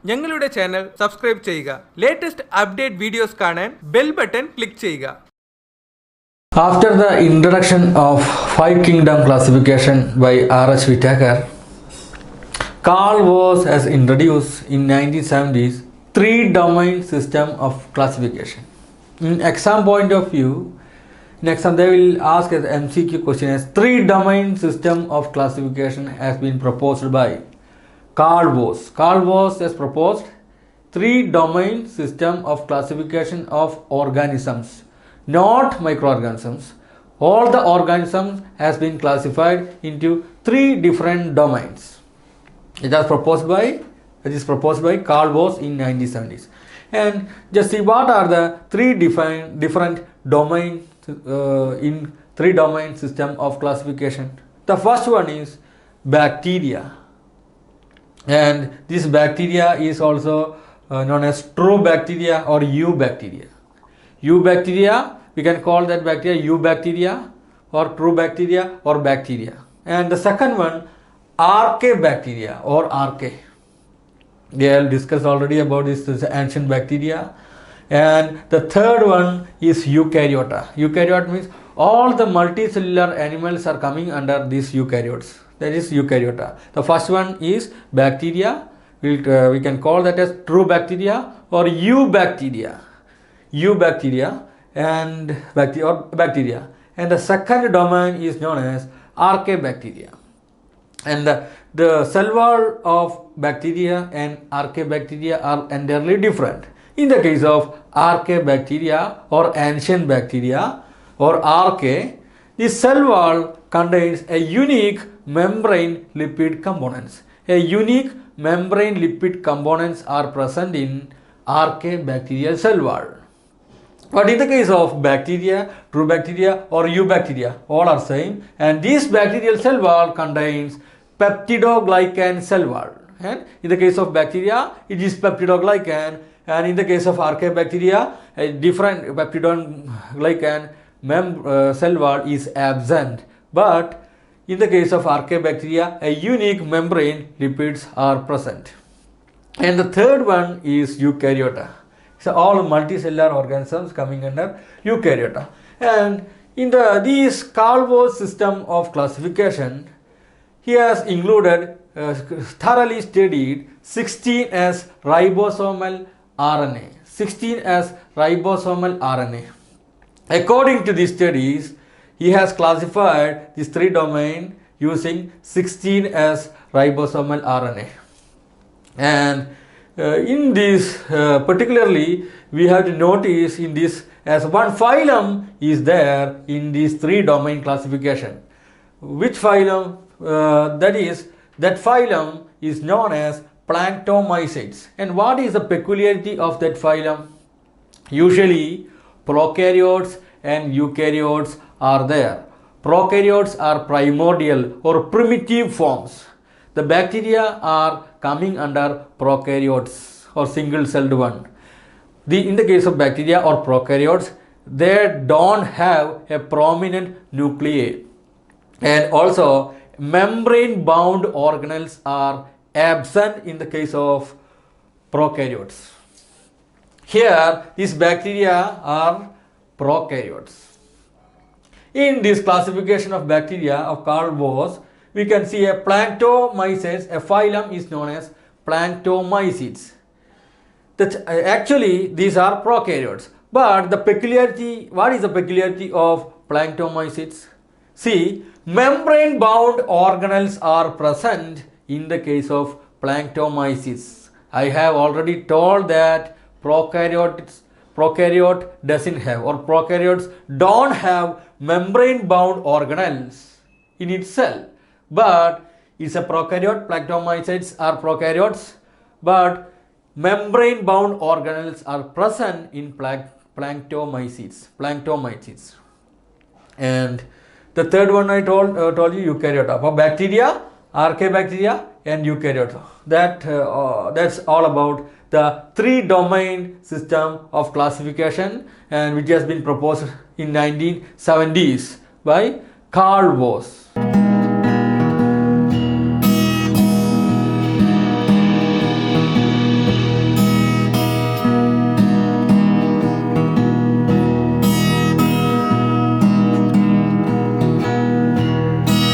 ഞങ്ങളുടെ channel subscribe ചെയ്യുക. Latest update videos കാണാൻ ബെൽ ബട്ടൺ ക്ലിക്ക് ചെയ്യുക. After the introduction of five kingdom classification by R.H. Whittaker, Carl Woese has introduced in 1970s three domain system of classification. In exam point of view, in exam they will ask as MCQ question as three domain system of classification has been proposed by Carl Woese. Carl Woese has proposed three domain system of classification of organisms, not microorganisms. All the organisms has been classified into three different domains. It is proposed by Carl Woese in 1970s. And just see what are the three different domains in three domain system of classification. The first one is bacteria, and this bacteria is also known as true bacteria or eubacteria. Eubacteria, we can call that bacteria eubacteria or true bacteria or bacteria. And the second one, archaebacteria or archaea. We have discussed already about this ancient bacteria. And the third one is eukaryota. Eukaryota means all the multicellular animals are coming under these eukaryotes. That is eukaryota. The first one is bacteria. We can call that as true bacteria or eubacteria. Eubacteria and bacteria. And the second domain is known as archaebacteria. And the cell wall of bacteria and archaebacteria are entirely different. In the case of archaebacteria or ancient bacteria or archaea, the cell wall contains a unique membrane lipid components. A unique membrane lipid components are present in archaebacterial cell wall. But in the case of bacteria, true bacteria or eubacteria, all are same, and this bacterial cell wall contains peptidoglycan cell wall. And in the case of bacteria, it is peptidoglycan, and in the case of archaebacteria, a different peptidoglycan cell wall is absent. But in the case of archaebacteria, a unique membrane lipids are present. And the third one is eukaryota. So all multicellular organisms coming under eukaryota. And in these Carl Woese system of classification, he has included thoroughly studied 16 as ribosomal RNA. 16 as ribosomal RNA. According to these studies, he has classified these three domains using 16 as ribosomal RNA. And in this particularly, we have to notice in this as one phylum is there in this three domain classification. Which phylum? That phylum is known as planktomycetes. And what is the peculiarity of that phylum? Usually prokaryotes and eukaryotes are there. Prokaryotes are primordial or primitive forms. The bacteria are coming under prokaryotes or single celled one. In the case of bacteria or prokaryotes, they don't have a prominent nuclei, and also membrane bound organelles are absent in the case of prokaryotes. Here these bacteria are prokaryotes. In this classification of bacteria of Carl Woese, we can see a planktomycetes, a phylum is known as planktomycetes. Actually these are prokaryotes. But the peculiarity, what is the peculiarity of planktomycetes? See, membrane bound organelles are present in the case of planktomycetes. I have already told that prokaryote doesn't have, or prokaryotes don't have membrane bound organelles in its cell. But it's a prokaryote. Planktomycetes are prokaryotes, but membrane bound organelles are present in planktomycetes. And the third one I told you, eukaryota. For bacteria, archaebacteria and eukaryota. That's all about the three domain system of classification, and which has been proposed in 1970s by Carl Woese.